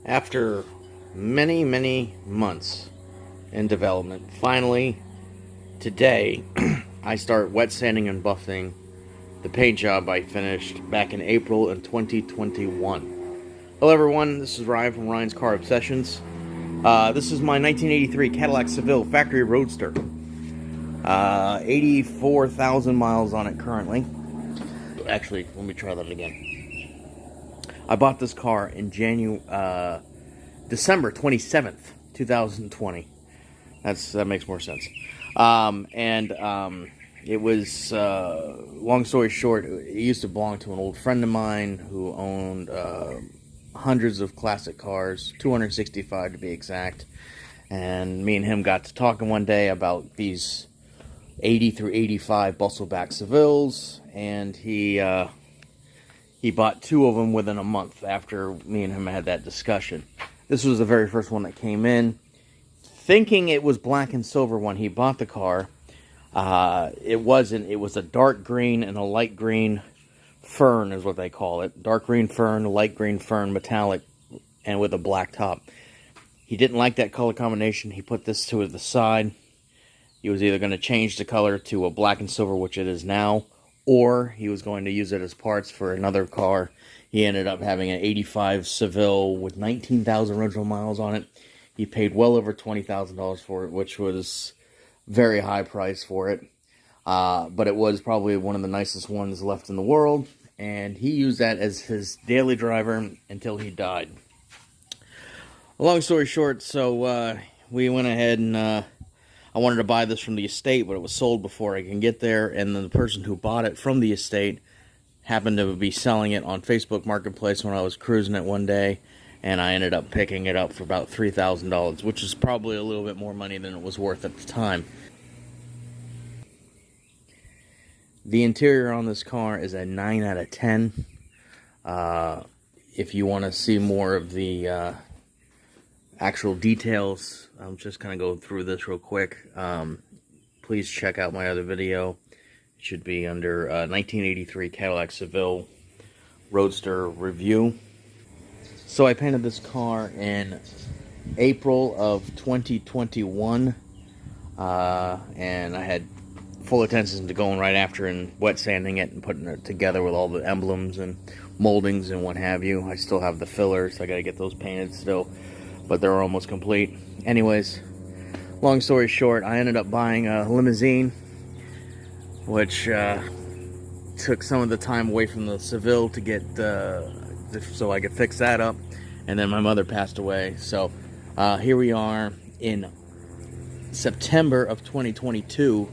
After many months in development, finally today I start wet sanding and buffing the paint job I finished back in April in 2021. Hello everyone, this is Ryan from Ryan's Car Obsessions. This is my 1983 Cadillac Seville factory Roadster. 84,000 miles on it currently. Actually, let me try that again. I bought this car in December 27th, 2020. That makes more sense. It was, long story short, it used to belong to an old friend of mine who owned hundreds of classic cars, 265 to be exact. And me and him got to talking one day about these 80 through 85 Bustleback Sevilles, and he bought two of them within a month after me and him had that discussion. This was the very first one that came in. Thinking it was black and silver when he bought the car. It wasn't. It was a dark green and a light green fern is what they call it. Dark green fern, light green fern, metallic, and with a black top. He didn't like that color combination. He put this to the side. He was either going to change the color to a black and silver, which it is now, or he was going to use it as parts for another car. He ended up having an 85 Seville with 19,000 original miles on it. He paid well over $20,000 for it, which was very high price for it. But it was probably one of the nicest ones left in the world, and he used that as his daily driver until he died. Long story short, so we went ahead and I wanted to buy this from the estate, but it was sold before I can get there, and then the person who bought it from the estate happened to be selling it on Facebook Marketplace when I was cruising it one day, and I ended up picking it up for about $3,000, which is probably a little bit more money than it was worth at the time. The interior on this car is a 9 out of 10. If you want to see more of the actual details, I'm just going to go through this real quick. Please check out my other video. It should be under 1983 Cadillac Seville Roadster review. So I painted this car in April of 2021, and I had full attention to going right after and wet sanding it and putting it together with all the emblems and moldings and what have you. I still have the fillers, so I got to get those painted still, but they're almost complete. Anyways, long story short, I ended up buying a limousine, which took some of the time away from the Seville to get so I could fix that up, and then my mother passed away. So here we are in September of 2022,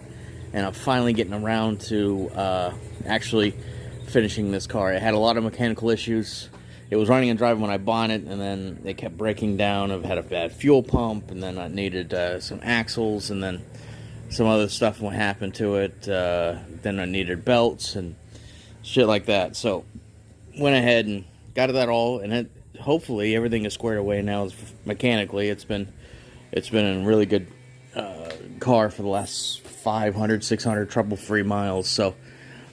and I'm finally getting around to actually finishing this car. It had a lot of mechanical issues. It was running and driving when I bought it, and then it kept breaking down. I've had a bad fuel pump, and then I needed some axles, and then some other stuff what happened to it. Then I needed belts and shit like that. So went ahead and got that all, and hopefully everything is squared away now mechanically. It's been a really good car for the last 500, 600 trouble-free miles. So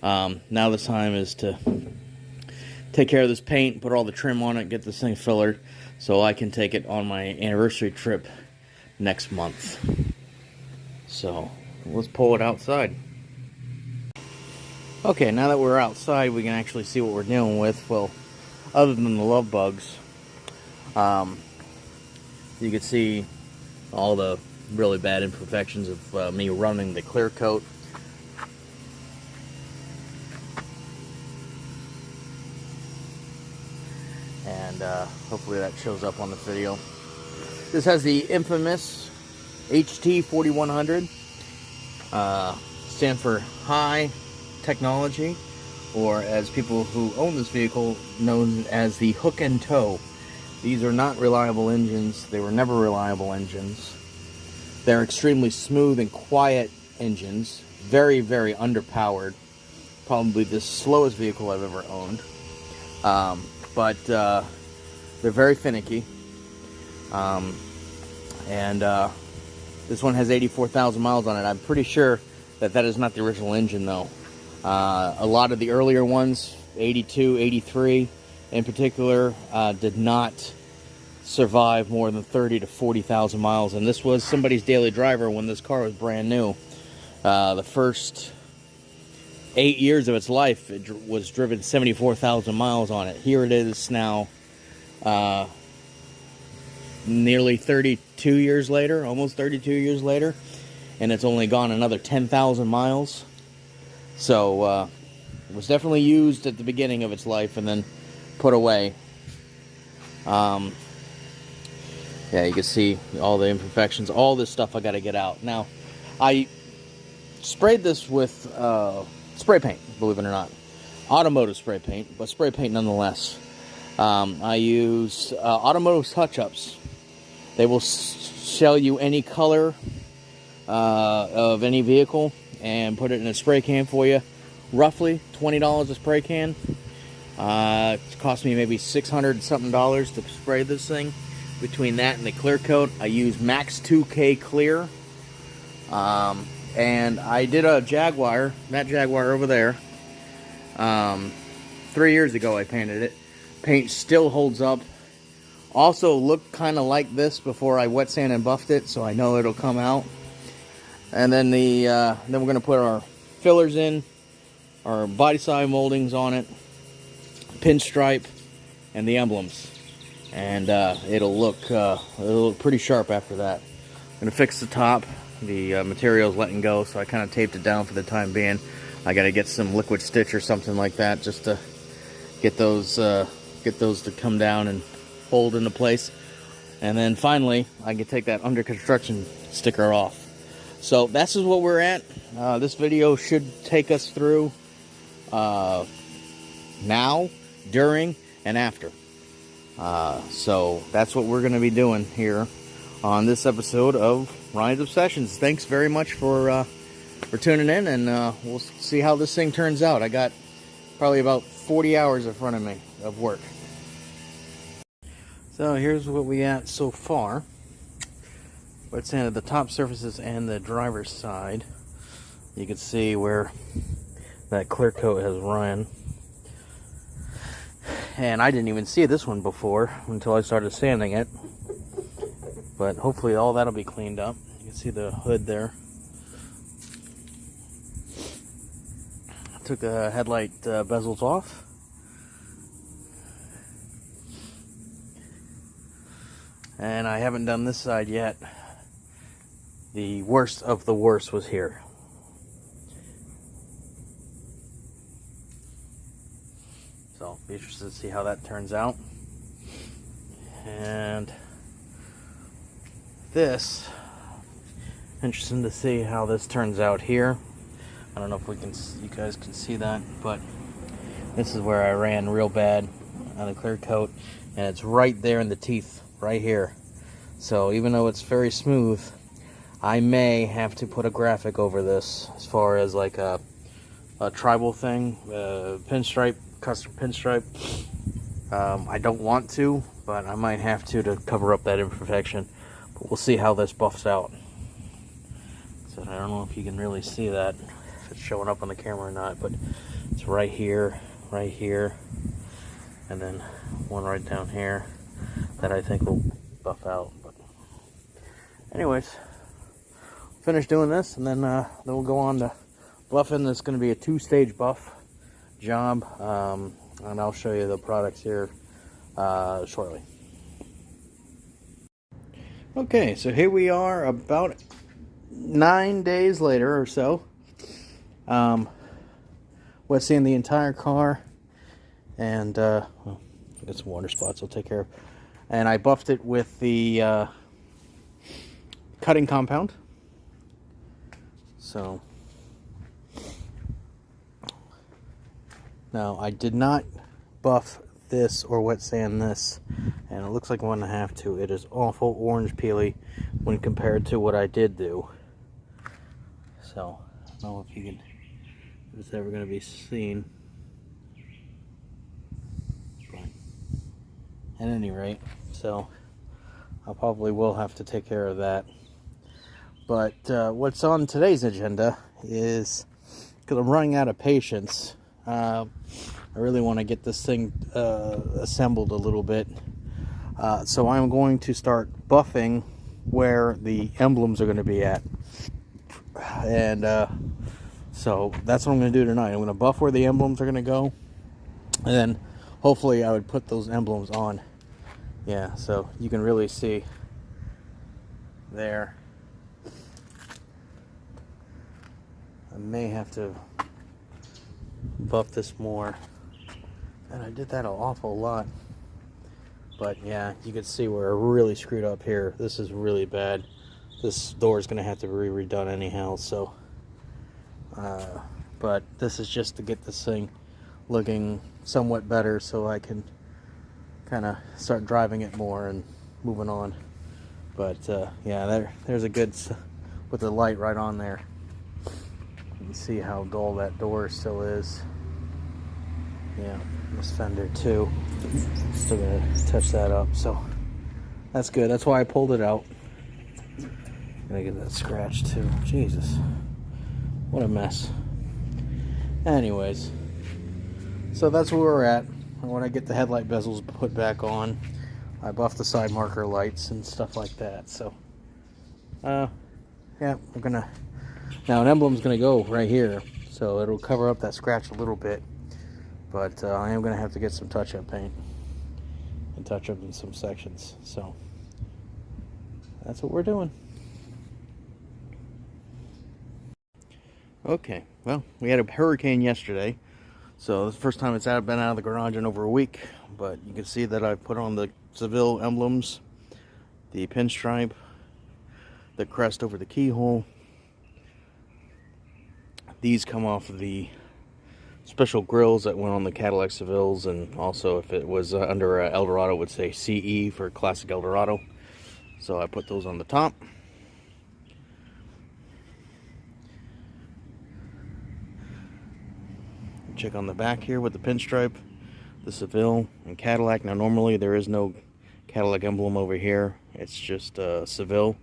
now the time is to take care of this paint, put all the trim on it, get this thing fillered, so I can take it on my anniversary trip next month. So let's pull it outside. Okay, now that we're outside, we can actually see what we're dealing with. Well, other than the love bugs, you can see all the really bad imperfections of me running the clear coat. And hopefully that shows up on the video. This has the infamous HT 4100. Stand for high technology, or as people who own this vehicle known as the hook and toe. These are not reliable engines. They were never reliable engines. They're extremely smooth and quiet engines. Very underpowered. Probably the slowest vehicle I've ever owned. But they're very finicky. This one has 84,000 miles on it. I'm pretty sure that is not the original engine, though. A lot of the earlier ones, 82, 83 in particular, did not survive more than 30 to 40,000 miles. And this was somebody's daily driver when this car was brand new. The first 8 years of its life, it was driven 74,000 miles on it. Here it is now, nearly 32 years later, almost 32 years later, and it's only gone another 10,000 miles. So it was definitely used at the beginning of its life and then put away. Yeah, you can see all the imperfections, all this stuff I got to get out. Now, I sprayed this with spray paint, believe it or not. Automotive spray paint, but spray paint nonetheless. I use automotive touch-ups. They will sell you any color of any vehicle and put it in a spray can for you. Roughly $20 a spray can. It cost me maybe $600 something to spray this thing. Between that and the clear coat, I use Max 2K Clear. And I did a Jaguar, that Jaguar over there. 3 years ago I painted it. Paint still holds up. Also looked kind of like this before I wet sand and buffed it, so I know it'll come out. And then then we're gonna put our fillers in, our body side moldings on it, pinstripe, and the emblems. And it'll look pretty sharp after that. I'm gonna fix the top. The material's letting go, so I kind of taped it down for the time being. I got to get some liquid stitch or something like that just to get those to come down and hold into place. And then finally, I can take that under construction sticker off. So that's just what we're at. This video should take us through now, during, and after. So that's what we're going to be doing here on this episode of Ryan's Obsessions. Thanks very much for tuning in, and we'll see how this thing turns out. I got probably about 40 hours in front of me of work. So here's what we got so far. Wet sanded the top surfaces and the driver's side. You can see where that clear coat has run. And I didn't even see this one before until I started sanding it. But hopefully all that'll be cleaned up. You can see the hood there. I took the headlight bezels off. And I haven't done this side yet. The worst of the worst was here. So, be interested to see how that turns out. And this, interesting to see how this turns out here. I don't know if you guys can see that, but this is where I ran real bad on the clear coat, and it's right there in the teeth, right here. So even though it's very smooth, I may have to put a graphic over this as far as like a tribal thing, pinstripe, custom pinstripe. I don't want to, but I might have to cover up that imperfection. But we'll see how this buffs out. So I don't know if you can really see that, if it's showing up on the camera or not, but it's right here, and then one right down here that I think will buff out. But anyways, finish doing this, and then we'll go on to buffing. It's going to be a 2-stage buff job, and I'll show you the products here shortly. Okay, so here we are about 9 days later or so. Wet sand the entire car, and well, got some water spots I'll take care of. And I buffed it with the cutting compound. So now I did not buff this or wet sand this, and it looks like I'm going to have to. It is awful orange peely when compared to what I did do. So I don't know if you can, if it's ever going to be seen, but at any rate, so I probably will have to take care of that. But what's on today's agenda is, because I'm running out of patience, I really want to get this thing assembled a little bit. So I'm going to start buffing where the emblems are going to be at. And so that's what I'm going to do tonight. I'm going to buff where the emblems are going to go. And then hopefully I would put those emblems on. Yeah, so you can really see there. I may have to buff this more. And I did that an awful lot. But yeah, you can see where I really screwed up here. This is really bad. This door is going to have to be redone anyhow, so. But this is just to get this thing looking somewhat better so I can kind of start driving it more and moving on. But yeah, there's a good, with the light right on there. You can see how dull that door still is. Yeah, this fender too. Still gonna touch that up, so that's good. That's why I pulled it out. Gonna get that scratch too. Jesus, what a mess. Anyways, so that's where we're at. When I get the headlight bezels put back on, I buff the side marker lights and stuff like that. So, yeah, we're gonna. Now an emblem's gonna go right here, so it'll cover up that scratch a little bit. But I am going to have to get some touch-up paint and touch up in some sections. So that's what we're doing. Okay, well, we had a hurricane yesterday. So this is the first time it's been out of the garage in over a week. But you can see that I put on the Seville emblems, the pinstripe, the crest over the keyhole. These come off of the special grills that went on the Cadillac Sevilles, and also if it was under Eldorado, it would say CE for Classic Eldorado. So I put those on the top. Check on the back here with the pinstripe, the Seville and Cadillac. Now normally there is no Cadillac emblem over here, it's just Seville,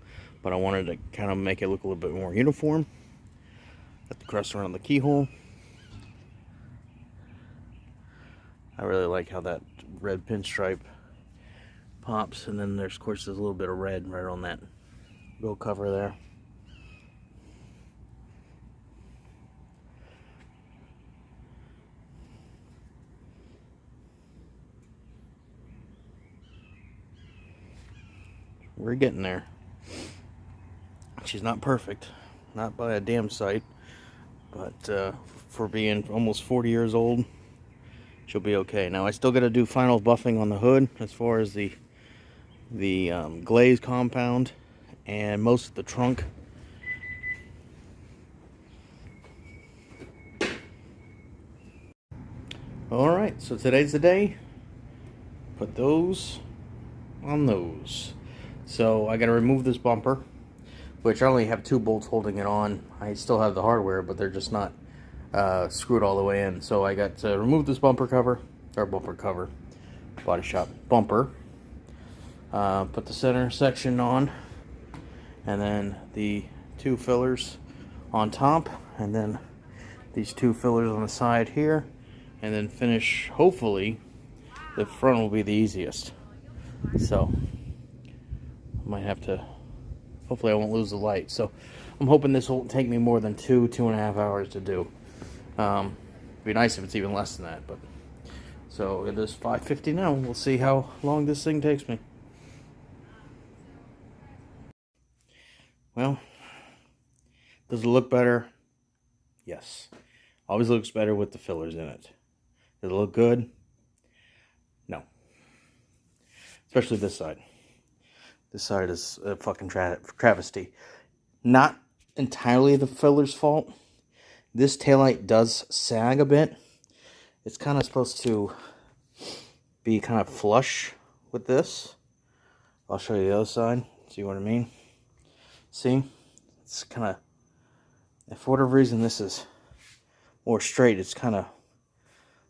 but I wanted to kind of make it look a little bit more uniform. Got the crest around the keyhole. I really like how that red pinstripe pops, and then there's, of course, there's a little bit of red right on that wheel cover there. We're getting there. She's not perfect, not by a damn sight, but for being almost 40 years old, she'll be okay. Now I still got to do final buffing on the hood as far as the glaze compound and most of the trunk. Alright, so today's the day. Put those on those. So I got to remove this bumper, which I only have 2 bolts holding it on. I still have the hardware, but they're just not screwed all the way in. So I got to remove this bumper cover, body shop bumper. Put the center section on, and then the 2 fillers on top, and then these 2 fillers on the side here, and then finish, hopefully, the front will be the easiest. So I might have to, hopefully I won't lose the light. So I'm hoping this won't take me more than 2.5 hours to do. It'd be nice if it's even less than that, but so it is 5:50 now. We'll see how long this thing takes me. Well, does it look better? Yes. Always looks better with the fillers in it. Does it look good? No. Especially this side. This side is a fucking travesty. Not entirely the filler's fault. This taillight does sag a bit. It's kind of supposed to be kind of flush with this. I'll show you the other side. See what I mean? See? It's kind of, if for whatever reason this is more straight, it's kind of,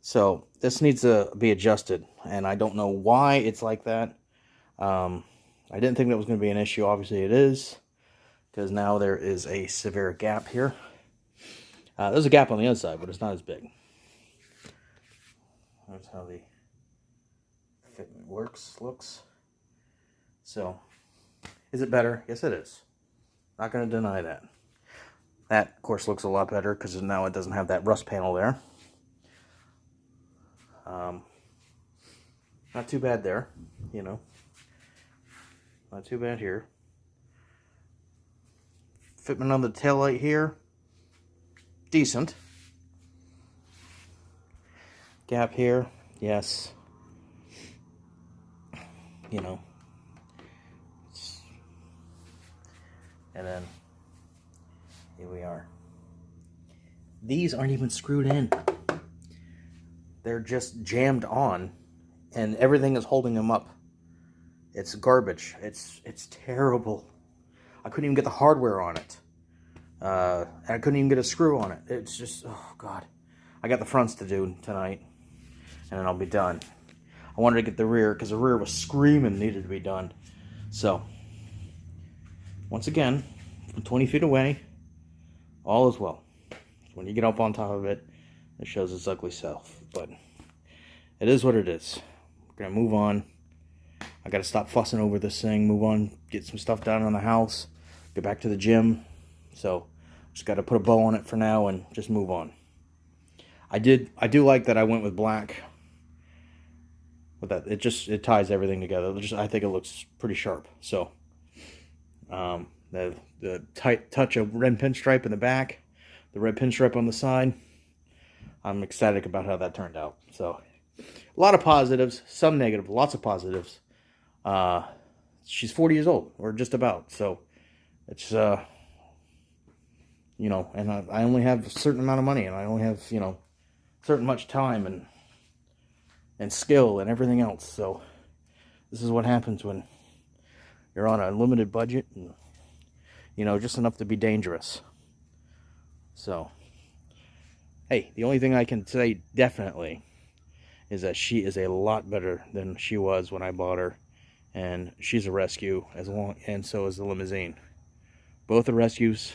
so this needs to be adjusted, and I don't know why it's like that. I didn't think that was going to be an issue. Obviously it is, because now there is a severe gap here. There's a gap on the other side, but it's not as big. That's how the fitment looks. So, is it better? Yes, it is. Not going to deny that. That, of course, looks a lot better because now it doesn't have that rust panel there. Not too bad there, you know. Not too bad here. Fitment on the taillight here. Decent. Gap here. Yes. You know. And then here we are. These aren't even screwed in. They're just jammed on, and everything is holding them up. It's garbage. It's terrible. I couldn't even get the hardware on it. I couldn't even get a screw on it. It's just, oh God. I got the fronts to do tonight, and then I'll be done. I wanted to get the rear because the rear was screaming needed to be done. So, once again, from 20 feet away, all is well. When you get up on top of it, it shows its ugly self. But it is what it is. We're going to move on. I got to stop fussing over this thing, move on, get some stuff done on the house, get back to the gym. So, just got to put a bow on it for now and just move on. I do like that I went with black. With that, it ties everything together. I think it looks pretty sharp. So, the tight touch of red pinstripe in the back, the red pinstripe on the side. I'm ecstatic about how that turned out. So, a lot of positives, some negative, lots of positives. She's 40 years old, or just about. So, it's you know, and I only have a certain amount of money, and I only have, you know, certain much time and skill and everything else. So this is what happens when you're on a limited budget and, you know, just enough to be dangerous. So, hey, the only thing I can say definitely is that she is a lot better than she was when I bought her, and she's a rescue and so is the limousine. Both are rescues.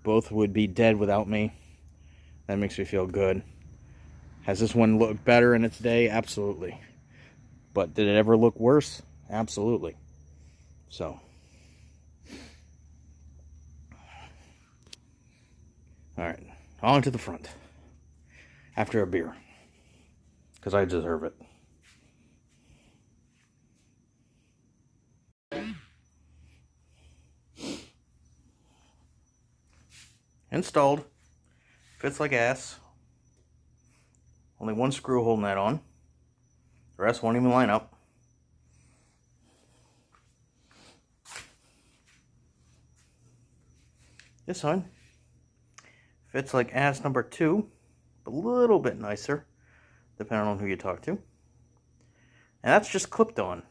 Both would be dead without me. That makes me feel good. Has this one looked better in its day? Absolutely. But did it ever look worse? Absolutely. So. Alright. On to the front. After a beer. Because I deserve it. Installed. Fits like ass. Only one screw holding that on. The rest won't even line up. This one fits like ass number 2, a little bit nicer, depending on who you talk to. And that's just clipped on.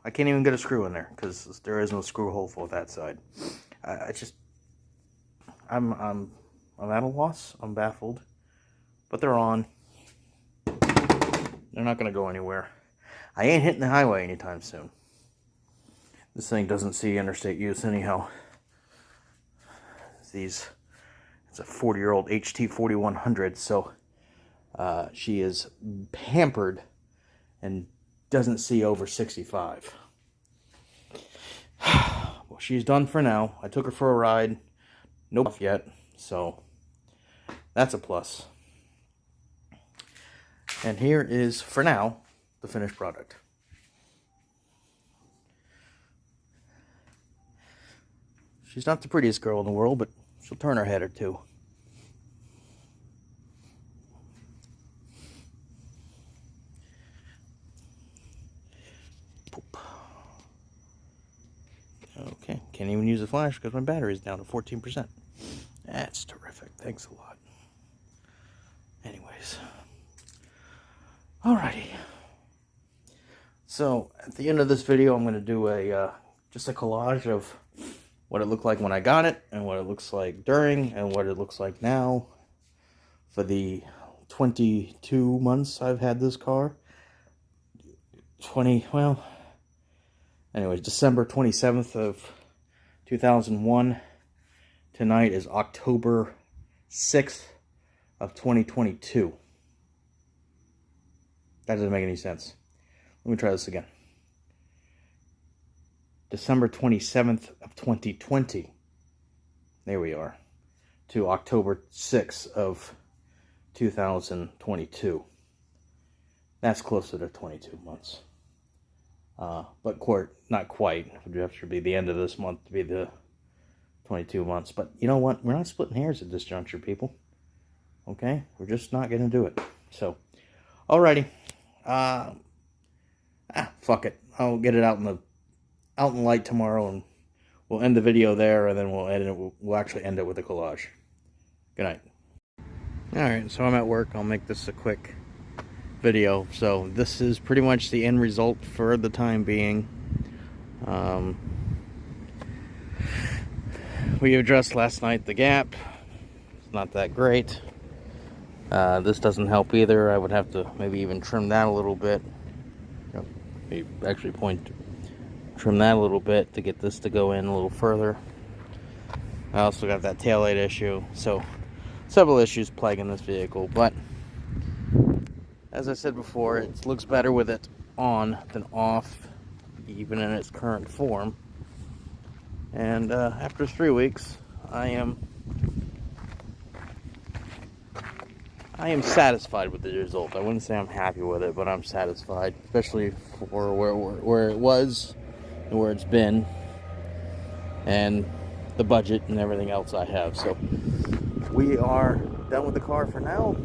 I can't even get a screw in there because there is no screw hole for that side. I'm at a loss. I'm baffled. But they're on. They're not going to go anywhere. I ain't hitting the highway anytime soon. This thing doesn't see interstate use anyhow. It's a 40-year-old HT 4100, so she is pampered and doesn't see over 65. Well, she's done for now. I took her for a ride. No off yet, so that's a plus. And here is, for now, the finished product. She's not the prettiest girl in the world, but she'll turn her head or two. Poop. Okay, can't even use the flash because my battery's down to 14%. That's terrific. Thanks a lot. Anyways. Alrighty. So, at the end of this video, I'm going to do just a collage of what it looked like when I got it, and what it looks like during, and what it looks like now for the 22 months I've had this car. Anyways, December 27th of 2001. Tonight is October 6th of 2022. That doesn't make any sense. Let me try this again. December 27th of 2020. There we are. To October 6th of 2022. That's closer to 22 months. But not quite. It would have to be the end of this month to be the 22 months. But you know what? We're not splitting hairs at this juncture, people. Okay? We're just not going to do it. So, alrighty. Fuck it. I'll get it out in the light tomorrow, and we'll end the video there, and then we'll edit it. We'll actually end it with a collage. Good night. Alright, so I'm at work. I'll make this a quick video. So this is pretty much the end result for the time being. We addressed last night the gap. It's not that great. This doesn't help either. I would have to maybe even trim that a little bit. Maybe actually trim that a little bit to get this to go in a little further. I also got that taillight issue. So several issues plaguing this vehicle, but as I said before, it looks better with it on than off, even in its current form. And after 3 weeks, I am satisfied with the result. I wouldn't say I'm happy with it, but I'm satisfied, especially for where it was and where it's been, and the budget and everything else I have. So we are done with the car for now,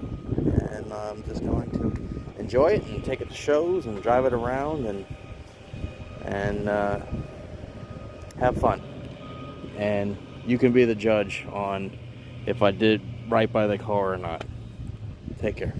and I'm just going to enjoy it and take it to shows and drive it around and have fun. And you can be the judge on if I did right by the car or not. Take care.